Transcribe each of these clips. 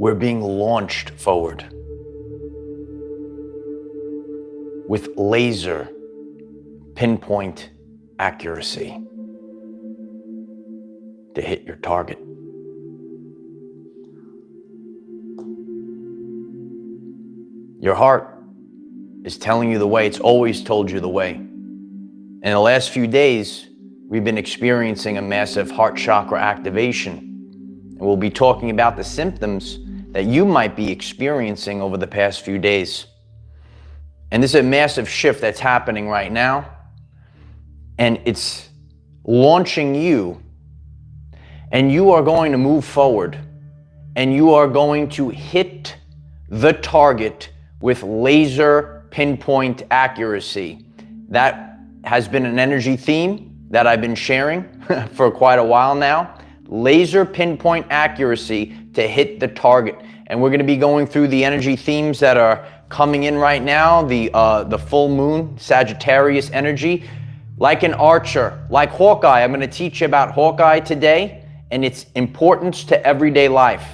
We're being launched forward with laser pinpoint accuracy to hit your target. Your heart is telling you the way. It's always told you the way. In the last few days, we've been experiencing a massive heart chakra activation. And we'll be talking about the symptoms that you might be experiencing over the past few days. And this is a massive shift that's happening right now. And it's launching you. And you are going to move forward. And you are going to hit the target with laser pinpoint accuracy. That has been an energy theme that I've been sharing for quite a while now. Laser pinpoint accuracy to hit the target. And we're going to be going through the energy themes that are coming in right now. The full moon, Sagittarius energy. Like an archer, like Hawkeye. I'm going to teach you about Hawkeye today and its importance to everyday life.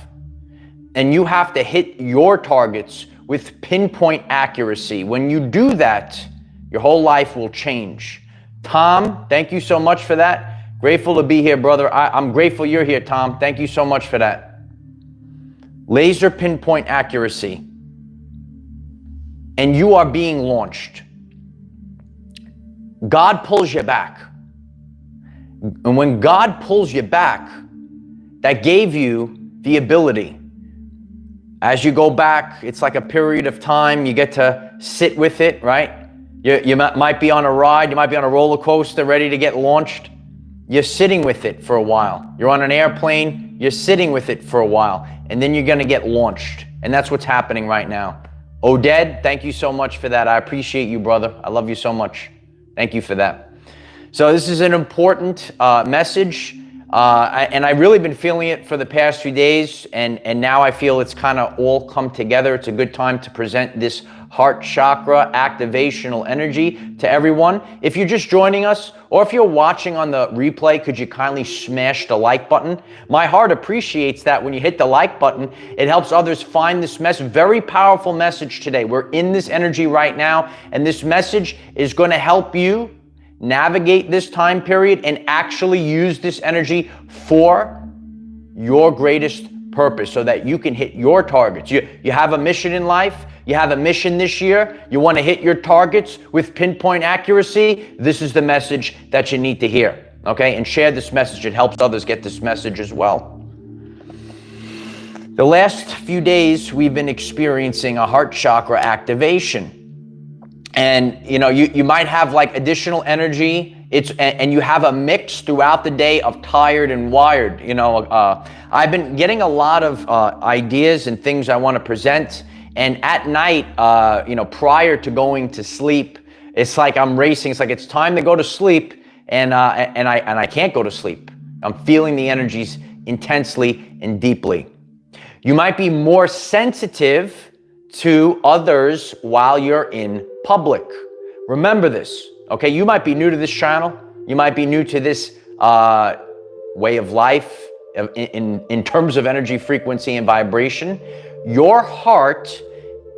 And you have to hit your targets with pinpoint accuracy. When you do that, your whole life will change. Tom, thank you so much for that. Grateful to be here, brother. I'm grateful you're here, Tom. Thank you so much for that. Laser pinpoint accuracy. And you are being launched. God pulls you back. And when God pulls you back, that gave you the ability. As you go back, it's like a period of time. You get to sit with it, right? You might be on a ride. You might be on a roller coaster ready to get launched. You're sitting with it for a while. You're on an airplane. You're sitting with it for a while. And then you're going to get launched. And that's what's happening right now. Oded, thank you so much for that. I appreciate you, brother. I love you so much. Thank you for that. So this is an important message. And I've really been feeling it for the past few days. And now I feel it's kind of all come together. It's a good time to present this heart chakra activational energy to everyone. If you're just joining us, or if you're watching on the replay, could you kindly smash the like button? My heart appreciates that when you hit the like button. It helps others find this message. Very powerful message today. We're in this energy right now, and this message is going to help you navigate this time period and actually use this energy for your greatest purpose so that you can hit your targets. You have a mission in life. You have a mission this year. You want to hit your targets with pinpoint accuracy. This is the message that you need to hear. Okay? And share this message. It helps others get this message as well. The last few days, we've been experiencing a heart chakra activation. And you might have like additional energy. And you have a mix throughout the day of tired and wired. I've been getting a lot of ideas and things I want to present. And at night, prior to going to sleep, it's like I'm racing. It's like it's time to go to sleep, and I can't go to sleep. I'm feeling the energies intensely and deeply. You might be more sensitive to others while you're in public. Remember this, okay? You might be new to this channel. You might be new to this way of life in terms of energy, frequency, and vibration. Your heart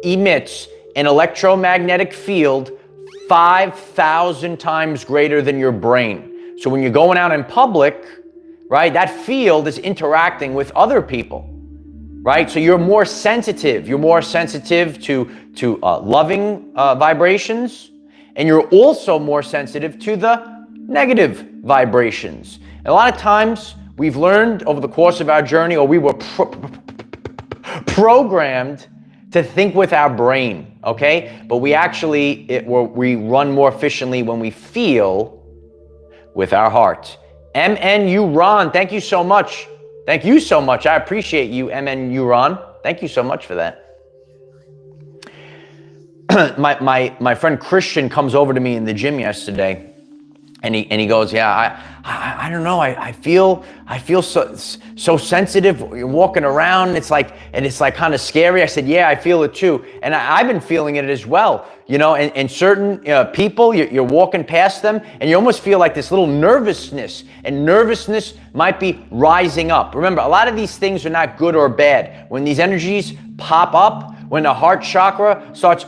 emits an electromagnetic field 5,000 times greater than your brain. So when you're going out in public, right, that field is interacting with other people, right? So you're more sensitive. You're more sensitive to loving vibrations, and you're also more sensitive to the negative vibrations. And a lot of times we've learned over the course of our journey, or we were programmed to think with our brain, okay? But we we run more efficiently when we feel with our heart. MNU Ron, thank you so much. Thank you so much. I appreciate you, MNU Ron. Thank you so much for that. My friend Christian comes over to me in the gym yesterday, And he goes, yeah, I don't know. I feel so sensitive. You're walking around. It's like kind of scary. I said, yeah, I feel it too. And I've been feeling it as well. You know, and certain people, you're walking past them and you almost feel like this little nervousness, and nervousness might be rising up. Remember, a lot of these things are not good or bad. When these energies pop up, when the heart chakra starts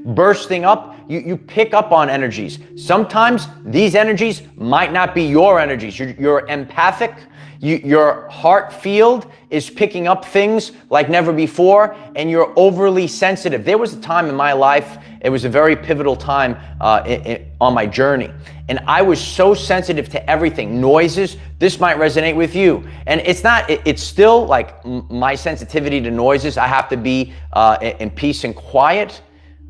bursting up, you pick up on energies. Sometimes these energies might not be your energies. You're empathic. Your heart field is picking up things like never before, and you're overly sensitive. There was a time in my life, it was a very pivotal time on my journey, and I was so sensitive to everything. Noises, this might resonate with you. And it's still like my sensitivity to noises. I have to be in peace and quiet.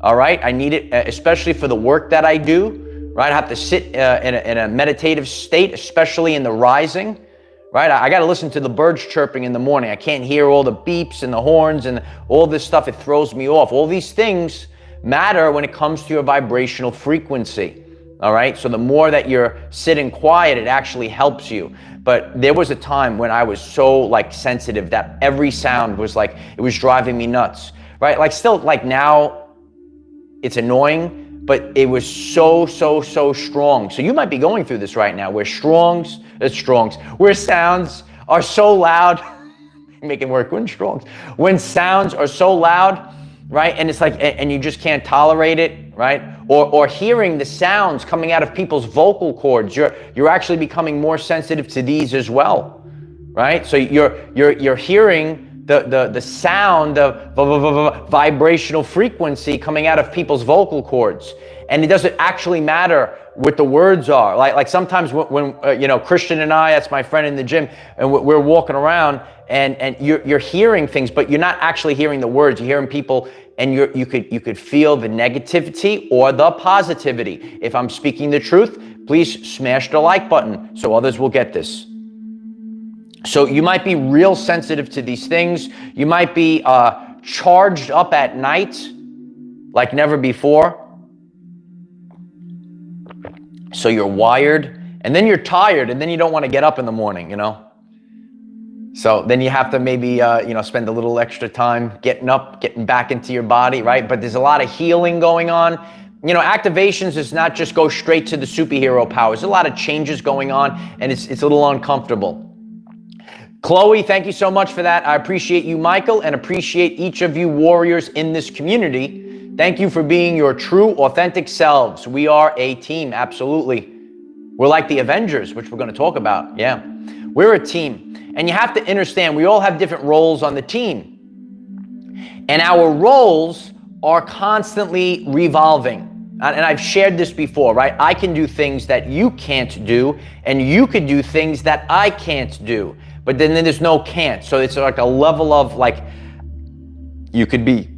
All right, I need it, especially for the work that I do, right? I have to sit in a meditative state, especially in the rising, right? I got to listen to the birds chirping in the morning. I can't hear all the beeps and the horns and all this stuff. It throws me off. All these things matter when it comes to your vibrational frequency, all right? So the more that you're sitting quiet, it actually helps you. But there was a time when I was so like sensitive that every sound was like, it was driving me nuts, right? Like still like now, it's annoying, but it was so strong. So you might be going through this right now where where sounds are so loud, make it work, when sounds are so loud, right? And it's like, and you just can't tolerate it, right? Or hearing the sounds coming out of people's vocal cords, you're actually becoming more sensitive to these as well, right? So you're hearing the sound of vibrational frequency coming out of people's vocal cords, and it doesn't actually matter what the words are. Like sometimes when Christian and I, that's my friend in the gym, and we're walking around and you're hearing things, but you're not actually hearing the words. You're hearing people, and you could feel the negativity or the positivity. If I'm speaking the truth, please smash the like button so others will get this. So you might be real sensitive to these things. You might be charged up at night like never before. So you're wired, and then you're tired, and then you don't want to get up in the morning, you know? So then you have to maybe, spend a little extra time getting up, getting back into your body, right? But there's a lot of healing going on. You know, activations is not just go straight to the superhero powers. There's a lot of changes going on, and it's a little uncomfortable. Chloe, thank you so much for that. I appreciate you, Michael, and appreciate each of you warriors in this community. Thank you for being your true, authentic selves. We are a team, absolutely. We're like the Avengers, which we're going to talk about. Yeah, we're a team. And you have to understand, we all have different roles on the team. And our roles are constantly revolving. And I've shared this before, right? I can do things that you can't do, and you could do things that I can't do. But then there's no can't. So it's like a level of like, you could be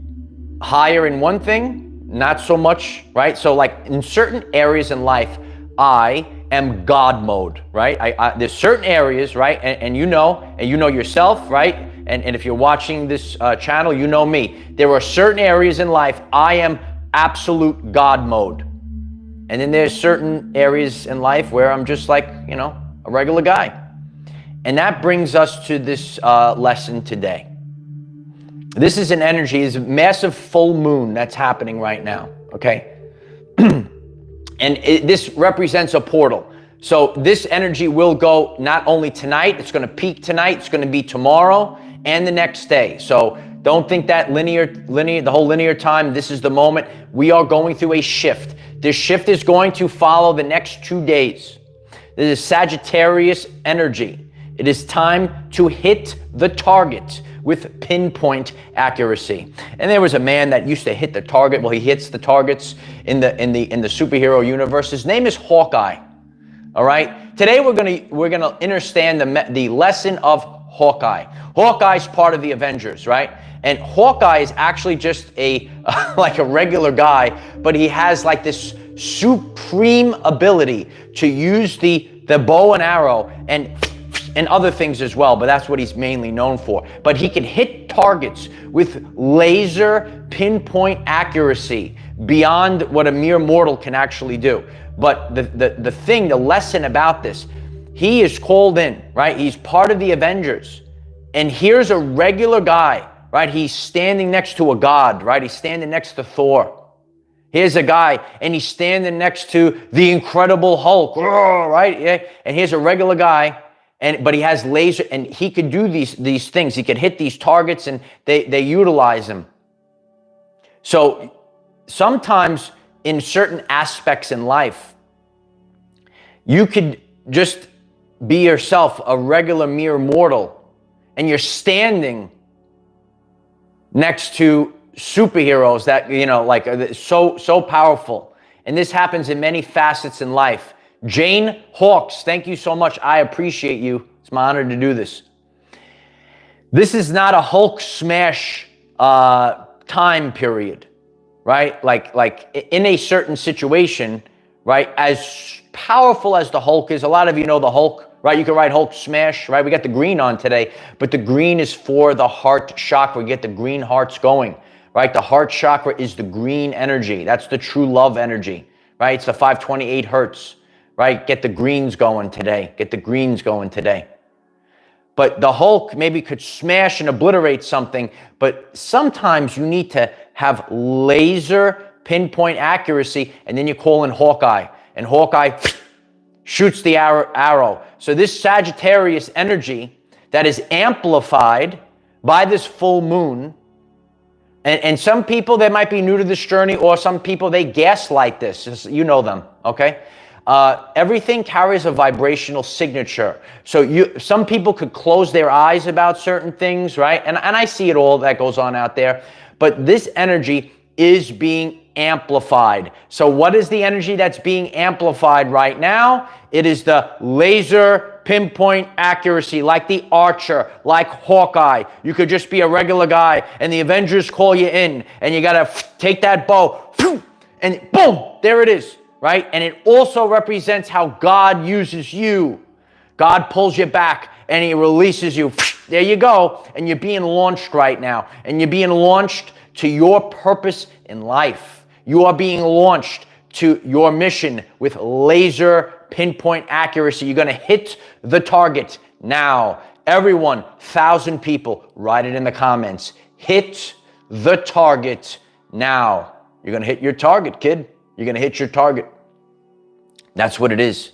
higher in one thing, not so much, right? So like in certain areas in life, I am God mode, right? There's certain areas, right? And you know yourself, right? And if you're watching this channel, you know me. There are certain areas in life, I am absolute God mode. And then there's certain areas in life where I'm just like, a regular guy. And that brings us to this lesson today. This is an energy, is a massive full moon that's happening right now, okay? And this represents a portal. So this energy will go not only tonight, it's going to peak tonight, it's going to be tomorrow and the next day. So don't think that the whole linear time, this is the moment. We are going through a shift. This shift is going to follow the next 2 days. This is Sagittarius energy. It is time to hit the target with pinpoint accuracy. And there was a man that used to hit the target. Well, he hits the targets in the superhero universe. His name is Hawkeye. All right. Today we're gonna understand the lesson of Hawkeye. Hawkeye's part of the Avengers, right? And Hawkeye is actually just like a regular guy, but he has like this supreme ability to use the bow and arrow and and other things as well, but that's what he's mainly known for. But he can hit targets with laser pinpoint accuracy beyond what a mere mortal can actually do. But the lesson about this, he is called in, right? He's part of the Avengers. And here's a regular guy, right? He's standing next to a god, right? He's standing next to Thor. Here's a guy, and he's standing next to the Incredible Hulk, right? Yeah. And here's a regular guy, but he has laser, and he could do these things. He could hit these targets, and they utilize him. So sometimes in certain aspects in life, you could just be yourself, a regular mere mortal, and you're standing next to superheroes that, like so powerful. And this happens in many facets in life. Jane Hawks, thank you so much. I appreciate you. It's my honor to do this. This is not a Hulk smash time period, right? Like in a certain situation, right? As powerful as the Hulk is, a lot of you know the Hulk, right? You can write Hulk smash, right? We got the green on today, but the green is for the heart chakra. We get the green hearts going. Right? The heart chakra is the green energy. That's the true love energy, right? It's the 528 hertz, right? Get the greens going today. Get the greens going today. But the Hulk maybe could smash and obliterate something, but sometimes you need to have laser pinpoint accuracy, and then you call in Hawkeye, and Hawkeye shoots the arrow. So this Sagittarius energy that is amplified by this full moon. And some people, they might be new to this journey, or some people, they gaslight this. You know them, okay? Everything carries a vibrational signature. So some people could close their eyes about certain things, right? And I see it all that goes on out there. But this energy is being amplified. So what is the energy that's being amplified right now? It is the laser pinpoint accuracy, like the Archer, like Hawkeye. You could just be a regular guy, and the Avengers call you in, and you gotta take that bow, and boom, there it is, right? And it also represents how God uses you. God pulls you back, and he releases you. There you go, and you're being launched right now, and you're being launched to your purpose in life. You are being launched to your mission with laser pinpoint accuracy. You're going to hit the target now. Everyone, 1,000 people, write it in the comments. Hit the target now. You're going to hit your target, kid. You're going to hit your target. That's what it is.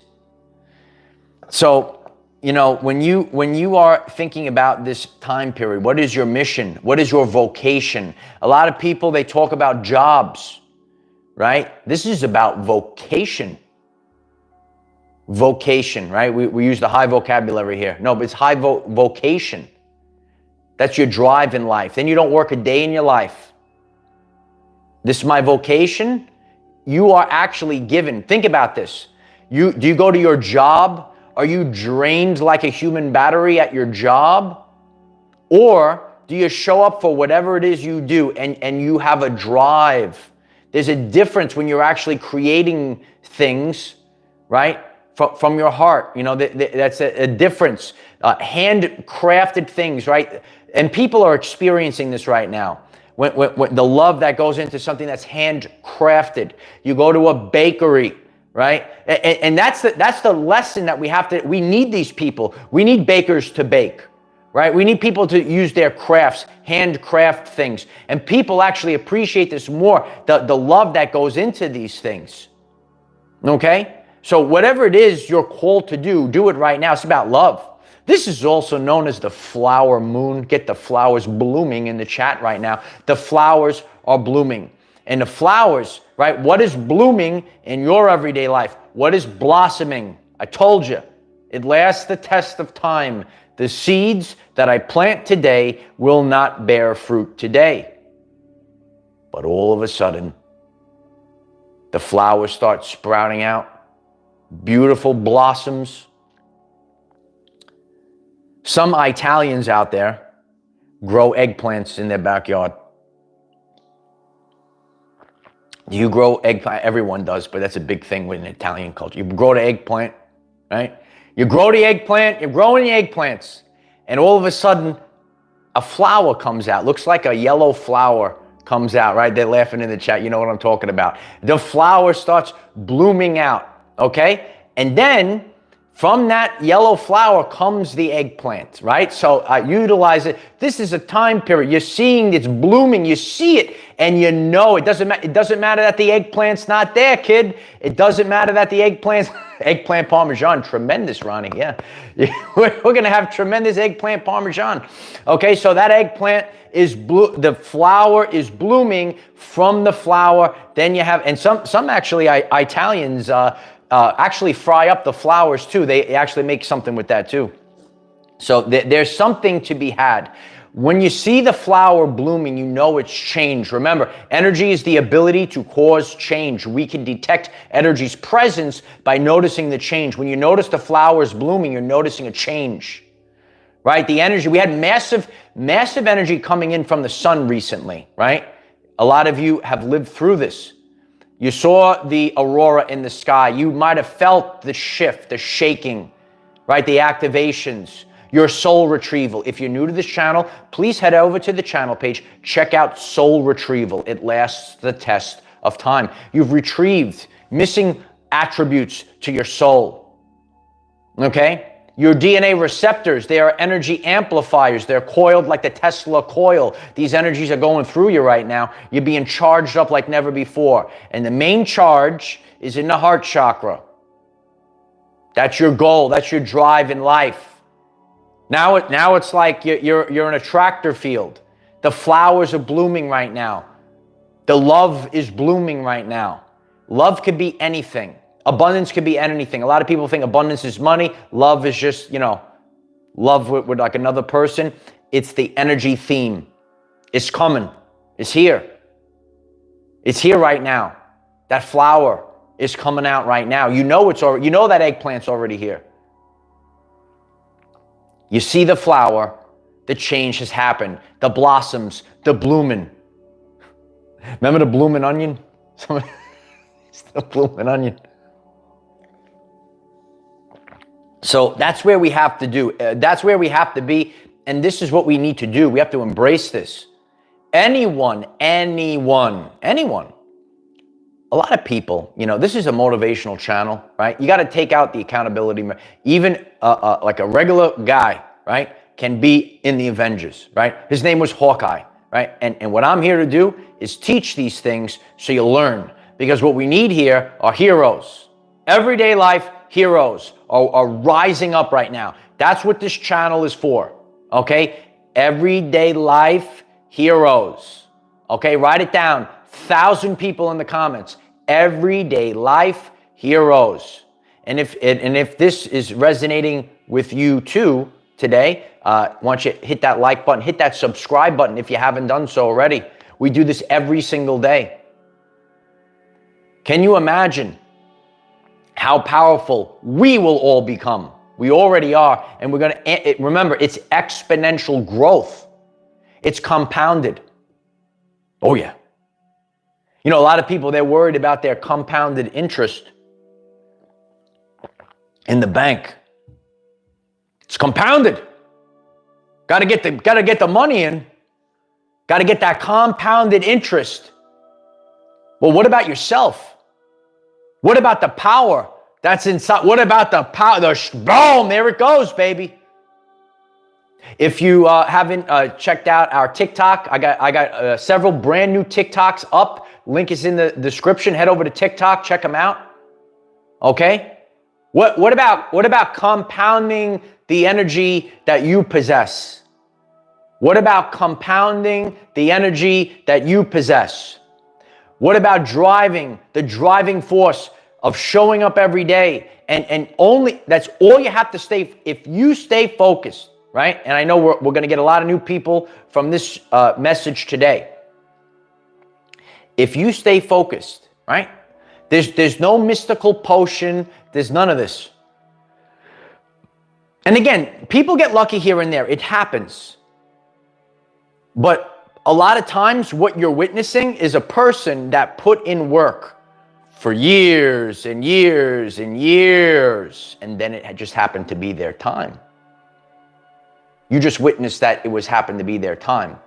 So, when you are thinking about this time period, what is your mission? What is your vocation? A lot of people, they talk about jobs, right? This is about vocation. Vocation, right? We use the high vocabulary here. No, but it's high vocation. That's your drive in life. Then you don't work a day in your life. This is my vocation. You are actually given. Think about this. Do you go to your job? Are you drained like a human battery at your job? Or do you show up for whatever it is you do and you have a drive? There's a difference when you're actually creating things, right? From your heart, that's a difference. Handcrafted things, right? And people are experiencing this right now. When the love that goes into something that's handcrafted. You go to a bakery, right? And that's the lesson that we need these people. We need bakers to bake, right? We need people to use their crafts, handcraft things. And people actually appreciate this more, the love that goes into these things, okay? So whatever it is you're called to do it right now. It's about love. This is also known as the flower moon. Get the flowers blooming in the chat right now. The flowers are blooming. And the flowers, right? What is blooming in your everyday life? What is blossoming? I told you, it lasts the test of time. The seeds that I plant today will not bear fruit today. But all of a sudden, the flowers start sprouting out. Beautiful blossoms. Some Italians out there grow eggplants in their backyard. You grow eggplant, everyone does, but that's a big thing with an Italian culture. You grow the eggplant, right? You grow the eggplant, you're growing the eggplants, and all of a sudden, a flower comes out. Looks like a yellow flower comes out, right? They're laughing in the chat. You know what I'm talking about. The flower starts blooming out, okay? And then from that yellow flower comes the eggplant, right? So utilize it. This is a time period. You're seeing it's blooming. You see it, and you know it doesn't matter. It doesn't matter that the eggplant's not there, kid. It doesn't matter that the eggplant parmesan, tremendous, Ronnie. Yeah, we're gonna have tremendous eggplant parmesan. Okay, so that eggplant is the flower is blooming from the flower. Then you have, and some actually Italians. Actually fry up the flowers too. They actually make something with that too. So there's something to be had. When you see the flower blooming, you know it's change. Remember, energy is the ability to cause change. We can detect energy's presence by noticing the change. When you notice the flowers blooming, you're noticing a change, right? The energy, we had massive energy coming in from the sun recently, right? A lot of you have lived through this. You saw the aurora in the sky. You might have felt the shift, the shaking, right? The activations, your soul retrieval. If you're new to this channel, please head over to the channel page. Check out soul retrieval. It lasts the test of time. You've retrieved missing attributes to your soul, okay? Your DNA receptors, they are energy amplifiers. They're coiled like the Tesla coil. These energies are going through you right now. You're being charged up like never before. And the main charge is in the heart chakra. That's your goal. That's your drive in life. Now it's like you're in a tractor field. The flowers are blooming right now. The love is blooming right now. Love could be anything. Abundance could be anything. A lot of people think abundance is money. Love is just, love with like another person. It's the energy theme. It's coming. It's here. It's here right now. That flower is coming out right now. You know that eggplant's already here. You see the flower, the change has happened. The blossoms, the blooming. Remember the blooming onion? It's the blooming onion. So that's where we have to do. That's where we have to be. And this is what we need to do. We have to embrace this. Anyone. A lot of people, this is a motivational channel, right? You got to take out the accountability. Even like a regular guy, right, can be in the Avengers, right? His name was Hawkeye, right? And what I'm here to do is teach these things so you learn. Because what we need here are heroes. Everyday life heroes are rising up right now. That's what this channel is for, okay? Everyday life heroes, okay? Write it down. 1,000 people in the comments. Everyday life heroes. And if this is resonating with you too today, why don't you hit that like button, hit that subscribe button if you haven't done so already. We do this every single day. Can you imagine how powerful we will all become? We already are. And we're going to, remember, it's exponential growth. It's compounded. Oh yeah. A lot of people, they're worried about their compounded interest in the bank. It's compounded. Got to get the money in. Got to get that compounded interest. Well, what about yourself? What about the power that's inside? What about the power? Boom, there it goes, baby. If you haven't checked out our TikTok, I got several brand new TikToks up. Link is in the description. Head over to TikTok, check them out. Okay? What about compounding the energy that you possess? What about compounding the energy that you possess? What about the driving force of showing up every day? And that's all you have to stay, if you stay focused, right? And I know we're going to get a lot of new people from this message today. If you stay focused, right? There's no mystical potion. There's none of this. And again, people get lucky here and there. It happens. But a lot of times what you're witnessing is a person that put in work for years and years and years, and then it had just happened to be their time. You just witnessed that it was happened to be their time.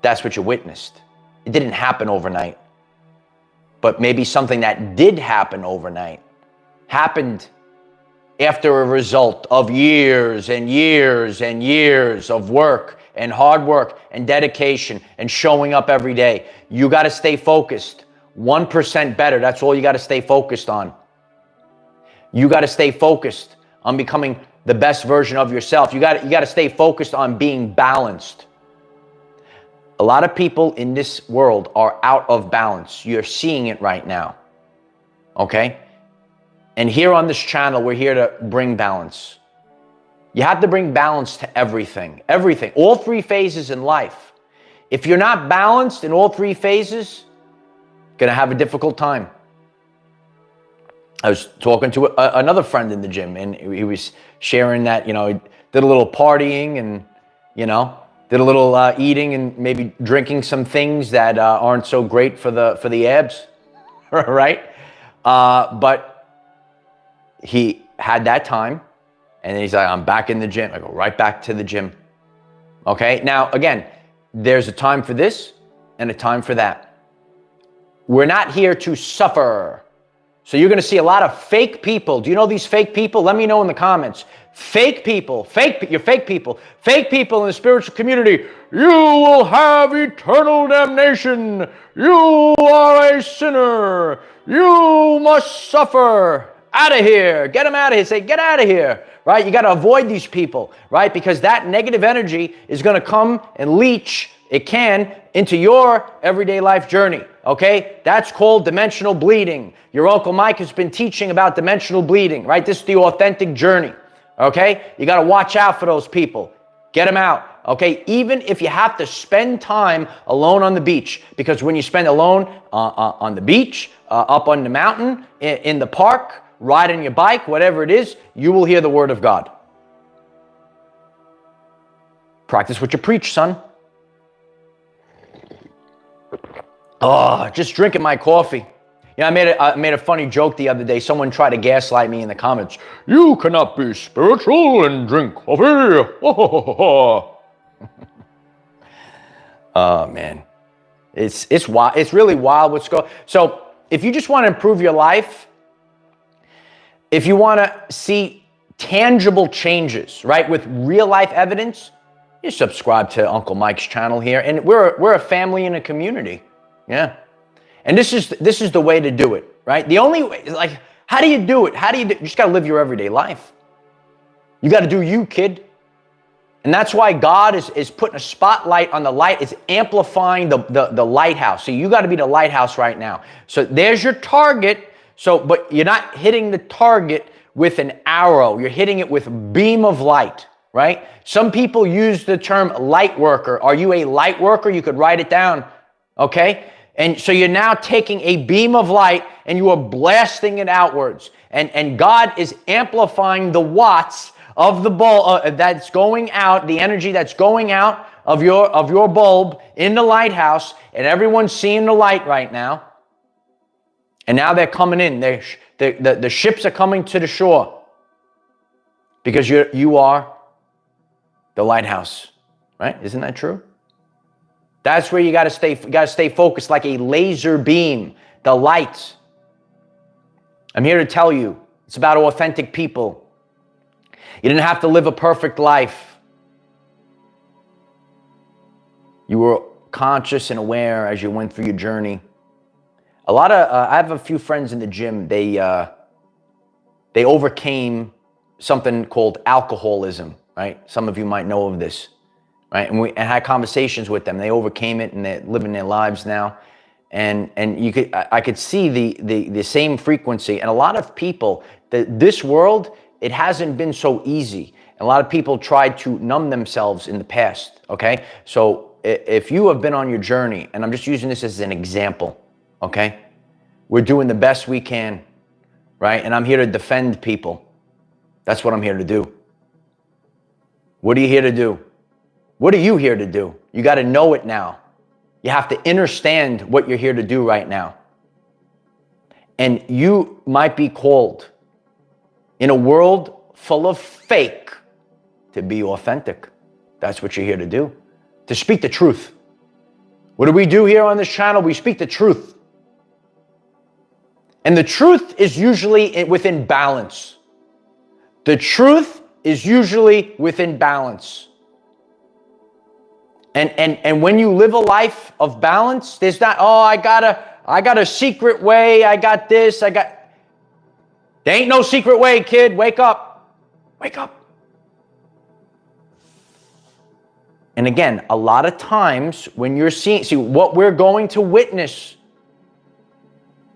That's what you witnessed. It didn't happen overnight. But maybe something that did happen overnight happened after a result of years and years and years of work and hard work and dedication and showing up every day. You got to stay focused. 1% better. That's all you got to stay focused on. You got to stay focused on becoming the best version of yourself. You got to stay focused on being balanced. A lot of people in this world are out of balance. You're seeing it right now. Okay? And here on this channel, we're here to bring balance. You have to bring balance to everything. Everything. All three phases in life. If you're not balanced in all three phases, you're going to have a difficult time. I was talking to another friend in the gym, and he was sharing that, he did a little partying and, did a little eating and maybe drinking some things that aren't so great for the abs, right? But he had that time, and he's like, I'm back in the gym. I go right back to the gym. Okay? Now, again, there's a time for this and a time for that. We're not here to suffer. So you're going to see a lot of fake people. Do you know these fake people? Let me know in the comments. Fake people, you're fake people. Fake people in the spiritual community. You will have eternal damnation. You are a sinner. You must suffer. Out of here. Get them out of here. Say, get out of here. Right? You got to avoid these people, right? Because that negative energy is going to come and leach, it can, into your everyday life journey. Okay? That's called dimensional bleeding. Your Uncle Mike has been teaching about dimensional bleeding, right? This is the authentic journey. Okay? You got to watch out for those people. Get them out. Okay? Even if you have to spend time alone on the beach, because when you spend alone on the beach, up on the mountain, in the park, riding your bike, whatever it is, you will hear the word of God. Practice what you preach, son. Oh, just drinking my coffee. I made a funny joke the other day. Someone tried to gaslight me in the comments. You cannot be spiritual and drink coffee. Oh man, it's wild. It's really wild what's going. So if you just want to improve your life, if you want to see tangible changes, right, with real life evidence, you subscribe to Uncle Mike's channel here, and we're a family and a community. Yeah. And this is the way to do it, right? The only way, like, how do you do it? You just got to live your everyday life. You got to do you, kid. And that's why God is putting a spotlight on the light. It's amplifying the lighthouse. So you got to be the lighthouse right now. So there's your target. But you're not hitting the target with an arrow. You're hitting it with a beam of light, right? Some people use the term light worker. Are you a light worker? You could write it down, okay? And so you're now taking a beam of light and you are blasting it outwards. And God is amplifying the watts of the bulb that's going out, the energy that's going out of your bulb in the lighthouse, and everyone's seeing the light right now. And now they're coming in. The ships are coming to the shore because you are the lighthouse, right? Isn't that true? That's where you got to stay. You got to stay focused like a laser beam. The light. I'm here to tell you, it's about authentic people. You didn't have to live a perfect life. You were conscious and aware as you went through your journey. I have a few friends in the gym. They overcame something called alcoholism, right? Some of you might know of this, right? And I had conversations with them. They overcame it and they're living their lives now. And I could see the same frequency. And a lot of people, this world, it hasn't been so easy. And a lot of people tried to numb themselves in the past, okay? So if you have been on your journey, and I'm just using this as an example, okay? We're doing the best we can, right? And I'm here to defend people. That's what I'm here to do. What are you here to do? What are you here to do? You got to know it now. You have to understand what you're here to do right now. And you might be called in a world full of fake to be authentic. That's what you're here to do, to speak the truth. What do we do here on this channel? We speak the truth. And the truth is usually within balance. The truth is usually within balance. And when you live a life of balance, there's not, oh, I got a secret way, I got this, there ain't no secret way, kid. Wake up. Wake up. And again, a lot of times when you're see what we're going to witness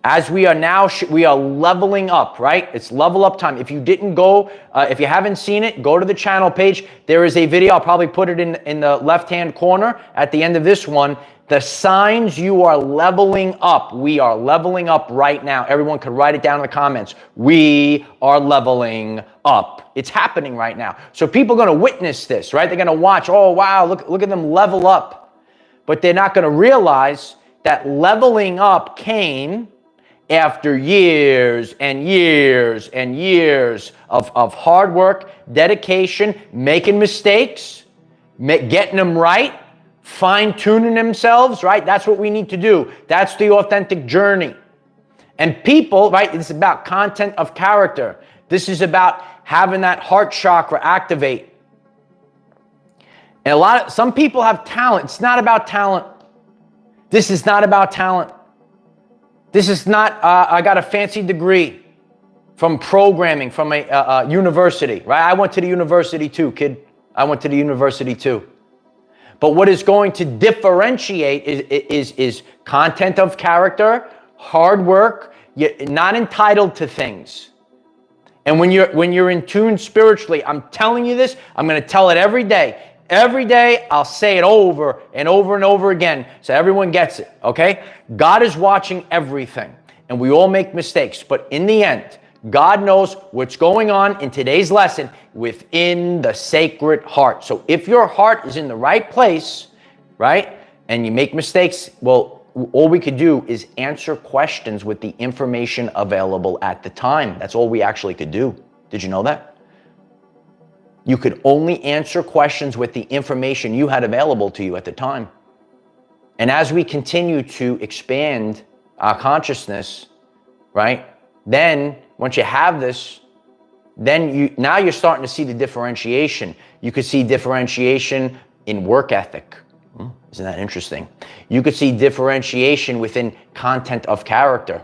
as we are now, we are leveling up, right? It's level up time. If you didn't go, if you haven't seen it, go to the channel page. There is a video. I'll probably put it in the left-hand corner at the end of this one. The signs you are leveling up. We are leveling up right now. Everyone could write it down in the comments. We are leveling up. It's happening right now. So people are going to witness this, right? They're going to watch, oh, wow, look at them level up. But they're not going to realize that leveling up came after years and years and years of hard work, dedication, making mistakes, getting them right, fine-tuning themselves, right? That's what we need to do. That's the authentic journey. And people, right, it's about content of character. This is about having that heart chakra activate. And some people have talent. It's not about talent. This is not about talent. This is not, I got a fancy degree from programming from a university, right? I went to the university too, kid. I went to the university too. But what is going to differentiate is content of character, hard work. You're not entitled to things. And when you're in tune spiritually, I'm telling you this, I'm going to tell it every day. Every day, I'll say it over and over and over again so everyone gets it, okay? God is watching everything, and we all make mistakes. But in the end, God knows what's going on in today's lesson within the sacred heart. So if your heart is in the right place, right, and you make mistakes, well, all we could do is answer questions with the information available at the time. That's all we actually could do. Did you know that? You could only answer questions with the information you had available to you at the time. And as we continue to expand our consciousness, right, then once you have this, then now you're starting to see the differentiation. You could see differentiation in work ethic. Isn't that interesting? You could see differentiation within content of character.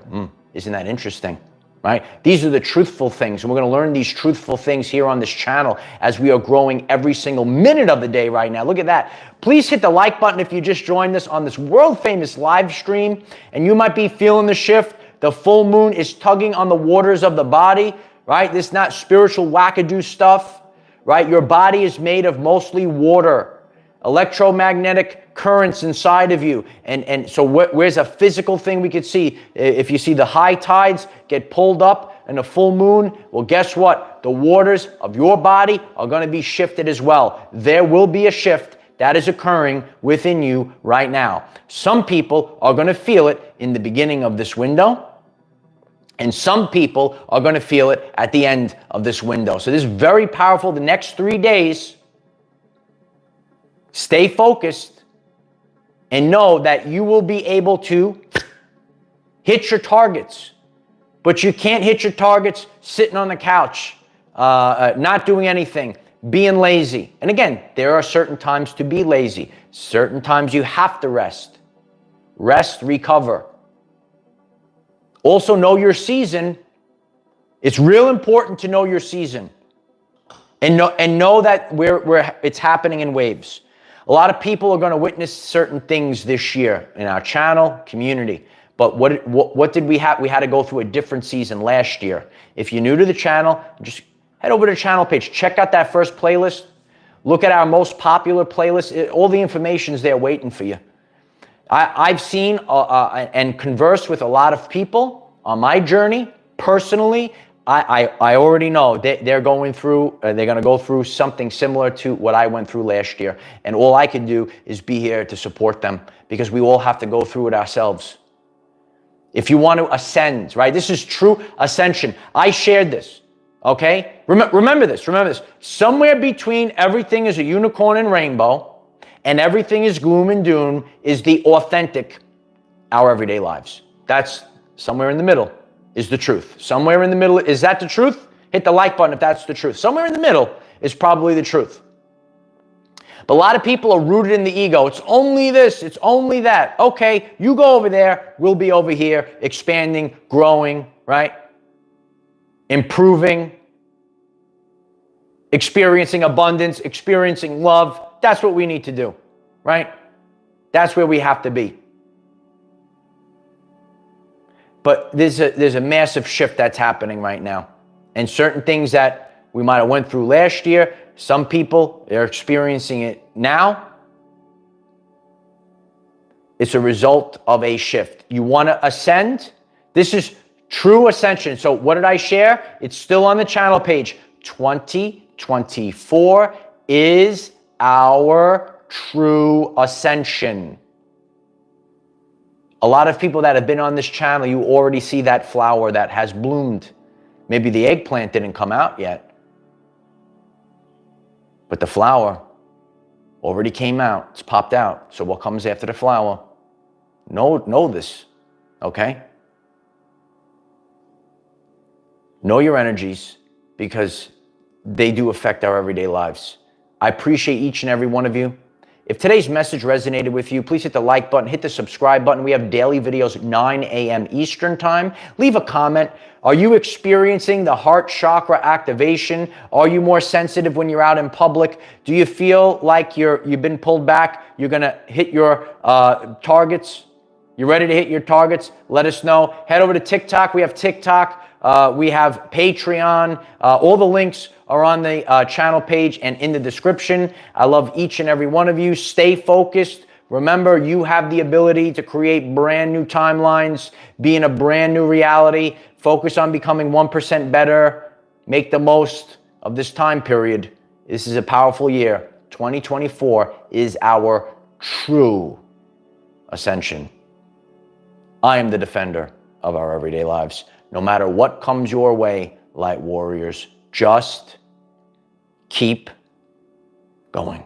Isn't that interesting? Right? These are the truthful things, and we're going to learn these truthful things here on this channel as we are growing every single minute of the day right now. Look at that. Please hit the like button if you just joined us on this world-famous live stream, and you might be feeling the shift. The full moon is tugging on the waters of the body, right? This is not spiritual wackadoo stuff, right? Your body is made of mostly water, electromagnetic currents inside of you. And so where's a physical thing we could see? If you see the high tides get pulled up and the full moon, well, guess what? The waters of your body are going to be shifted as well. There will be a shift that is occurring within you right now. Some people are going to feel it in the beginning of this window, and some people are going to feel it at the end of this window. So this is very powerful. The next 3 days, stay focused and know that you will be able to hit your targets. But you can't hit your targets sitting on the couch, not doing anything, being lazy. And again, there are certain times to be lazy. Certain times you have to rest. Rest, recover. Also know your season. It's real important to know your season. And know that it's happening in waves. A lot of people are going to witness certain things this year in our channel, community. But what did we have? We had to go through a different season last year. If you're new to the channel, just head over to the channel page. Check out that first playlist. Look at our most popular playlist. All the information is there waiting for you. I've seen and conversed with a lot of people on my journey personally. I already know they're going through, they're going to go through something similar to what I went through last year. And all I can do is be here to support them, because we all have to go through it ourselves. If you want to ascend, right? This is true ascension. I shared this, okay? Remember this. Somewhere between everything is a unicorn and rainbow and everything is gloom and doom is the authentic, our everyday lives. That's somewhere in the middle is the truth. Somewhere in the middle, is that the truth? Hit the like button if that's the truth. Somewhere in the middle is probably the truth. But a lot of people are rooted in the ego. It's only this, it's only that. Okay, you go over there, we'll be over here, expanding, growing, right? Improving, experiencing abundance, experiencing love. That's what we need to do, right? That's where we have to be. But there's a massive shift that's happening right now. And certain things that we might have went through last year, some people are experiencing it now. It's a result of a shift. You want to ascend? This is true ascension. So what did I share? It's still on the channel page. 2024 is our true ascension. A lot of people that have been on this channel, you already see that flower that has bloomed. Maybe the eggplant didn't come out yet, but the flower already came out. It's popped out. So what comes after the flower? Know this, okay? Know your energies because they do affect our everyday lives. I appreciate each and every one of you. If today's message resonated with you, please hit the like button, hit the subscribe button. We have daily videos at 9 a.m. Eastern time. Leave a comment. Are you experiencing the heart chakra activation? Are you more sensitive when you're out in public? Do you feel like you've been pulled back? You're going to hit your targets? You ready to hit your targets? Let us know. Head over to TikTok. We have TikTok. We have Patreon. All the links are on the channel page and in the description. I love each and every one of you. Stay focused. Remember, you have the ability to create brand new timelines, be in a brand new reality. Focus on becoming 1% better. Make the most of this time period. This is a powerful year. 2024 is our true ascension. I am the defender of our everyday lives. No matter what comes your way, light warriors, just keep going.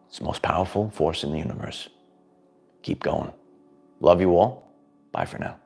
It's the most powerful force in the universe. Keep going. Love you all. Bye for now.